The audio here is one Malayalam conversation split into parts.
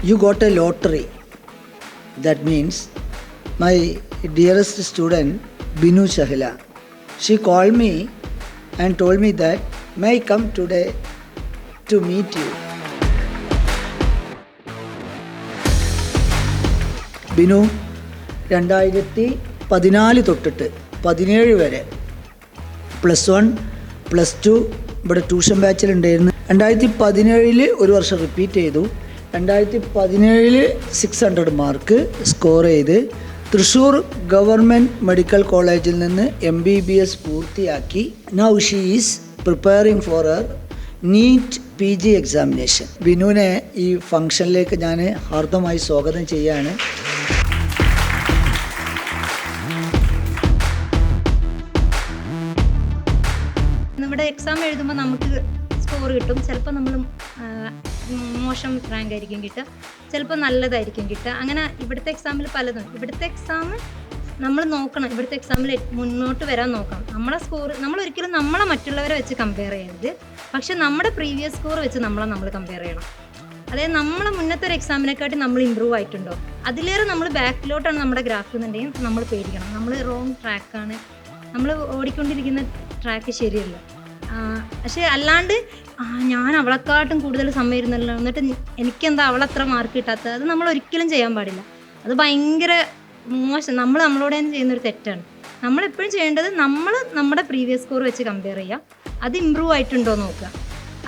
you got a lottery. That means my dearest student Binu Chahla, she called me and told me that may I come today to meet you. Binu 2014 തൊട്ടിട്ട് 17 വരെ +1 +2 ഇവിടെ ട്യൂഷൻ ബാച്ചിലുണ്ടായിരുന്നു. 2017 ഒരു വർഷം റിപ്പീറ്റ് ചെയ്തു. 2017 600 മാർക്ക് സ്കോർ ചെയ്ത് തൃശ്ശൂർ ഗവൺമെൻറ് മെഡിക്കൽ കോളേജിൽ നിന്ന് MBBS പൂർത്തിയാക്കി. Now she is preparing for her NEET PG examination. ബിനുവിനെ ഈ ഫംഗ്ഷനിലേക്ക് ഞാൻ ഹാർദമായി സ്വാഗതം ചെയ്യാണ്. ഇവിടെ എക്സാം എഴുതുമ്പോൾ നമുക്ക് സ്കോർ കിട്ടും. ചിലപ്പോൾ നമ്മൾ മോശം റാങ്ക് ആയിരിക്കും കിട്ടുക, ചിലപ്പോൾ നല്ലതായിരിക്കും കിട്ടുക. അങ്ങനെ ഇവിടുത്തെ എക്സാമിൽ പലതും. ഇവിടുത്തെ എക്സാം നമ്മൾ നോക്കണം, ഇവിടുത്തെ എക്സാമിൽ മുന്നോട്ട് വരാൻ നോക്കണം. നമ്മളെ സ്കോർ നമ്മൾ ഒരിക്കലും നമ്മളെ മറ്റുള്ളവരെ വെച്ച് കമ്പയർ ചെയ്യരുത്, പക്ഷെ നമ്മുടെ പ്രീവിയസ് സ്കോർ വെച്ച് നമ്മൾ കമ്പയർ ചെയ്യണം. അതായത് നമ്മളെ മുന്നത്തെ ഒരു എക്സാമിനെക്കാട്ടി നമ്മൾ ഇമ്പ്രൂവ് ആയിട്ടുണ്ടോ, അതിലേറെ നമ്മൾ ബാക്കിലോട്ടാണ് നമ്മുടെ ഗ്രാഫ് എന്നുണ്ടെങ്കിൽ നമ്മൾ പേടിക്കണം. നമ്മൾ റോങ് ട്രാക്കാണ്, നമ്മൾ ഓടിക്കൊണ്ടിരിക്കുന്ന ട്രാക്ക് ശരിയല്ല. പക്ഷേ അല്ലാണ്ട് ഞാൻ അവളെക്കാട്ടും കൂടുതൽ സമയം ഇരുന്നല്ലോ, എന്നിട്ട് എനിക്കെന്താ അവളത്ര മാർക്ക് കിട്ടാത്തത്, അത് നമ്മൾ ഒരിക്കലും ചെയ്യാൻ പാടില്ല. അത് ഭയങ്കര മോശം, നമ്മളോട് തന്നെ ചെയ്യുന്നൊരു തെറ്റാണ്. നമ്മളെപ്പോഴും ചെയ്യേണ്ടത് നമ്മുടെ പ്രീവിയസ് സ്കോർ വെച്ച് കമ്പയർ ചെയ്യുക, അത് ഇമ്പ്രൂവ് ആയിട്ടുണ്ടോ നോക്കുക,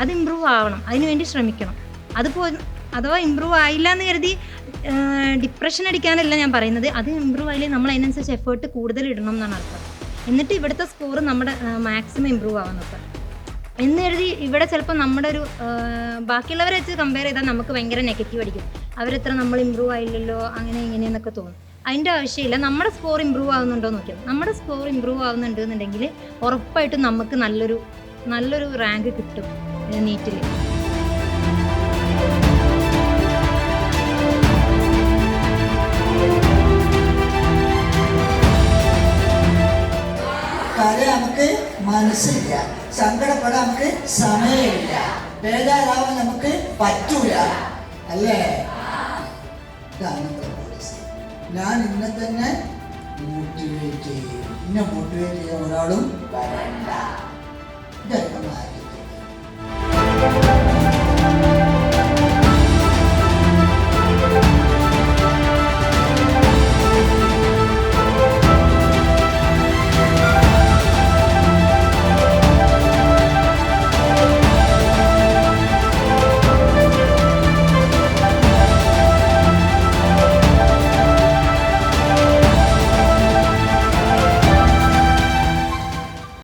അത് ഇമ്പ്രൂവ് ആവണം, അതിന് വേണ്ടി ശ്രമിക്കണം. അഥവാ ഇമ്പ്രൂവ് ആയില്ല എന്ന് കരുതി ഡിപ്രഷൻ അടിക്കാനല്ല ഞാൻ പറയുന്നത്. അത് ഇമ്പ്രൂവ് ആയില്ലേ നമ്മൾ അതിനനുസരിച്ച് എഫേർട്ട് കൂടുതൽ ഇടണം എന്നാണ് അർത്ഥം. എന്നിട്ട് ഇവിടുത്തെ സ്കോർ നമ്മുടെ മാക്സിമം ഇമ്പ്രൂവ് ആവാൻ നോക്കുക എന്ന് കരുതി ഇവിടെ ചിലപ്പോൾ നമ്മുടെ ഒരു ബാക്കിയുള്ളവരെ വെച്ച് കമ്പയർ ചെയ്താൽ നമുക്ക് ഭയങ്കര നെഗറ്റീവ് അടിക്കും. അവരെത്ര നമ്മൾ ഇമ്പ്രൂവ് ആയില്ലല്ലോ അങ്ങനെ ഇങ്ങനെയെന്നൊക്കെ തോന്നും. അതിൻ്റെ ആവശ്യമില്ല. നമ്മുടെ സ്കോർ ഇമ്പ്രൂവ് ആവുന്നുണ്ടോ നോക്കിയാൽ, നമ്മുടെ സ്കോർ ഇമ്പ്രൂവ് ആവുന്നുണ്ട് എന്നുണ്ടെങ്കിൽ ഉറപ്പായിട്ടും നമുക്ക് നല്ലൊരു റാങ്ക് കിട്ടും നീറ്റിൽ. നമുക്ക് മനസ്സില്ല, സങ്കടപ്പെടാൻ നമുക്ക് സമയമില്ല, ബേജാറാവാൻ നമുക്ക് പറ്റൂല, അല്ലേ? ഞാൻ ഇന്നെ തന്നെ മോട്ടിവേറ്റ് ചെയ്യും. ഇന്നെ മോട്ടിവേറ്റ് ചെയ്യാൻ ഒരാളും വരണ്ട. ഇതൊക്കെ മാറ്റി